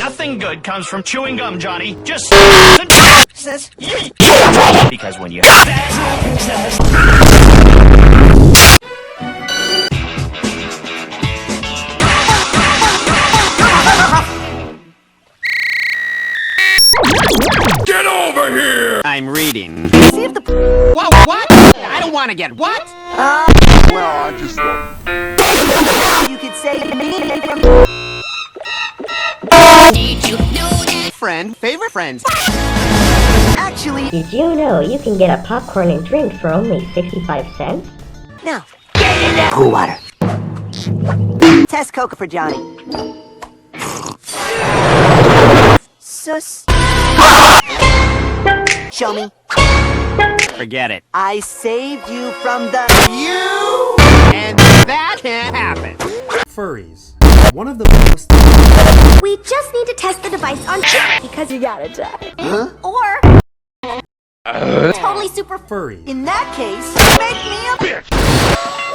Nothing good comes from chewing gum, Johnny. Just says because when you Get over here! I'm reading. See if the What? I don't want to get what? Well, I just you could say Friend, favorite friends. actually. Did you know you can get a popcorn and drink for only 65 cents? Now, Cool water. test Coca for Johnny. Sus. Show me. Forget it. I saved you from the And that can't happen. Furries. One of the most... We just need to test the device on because you gotta try. Or totally super furries. In that case, make me a bitch.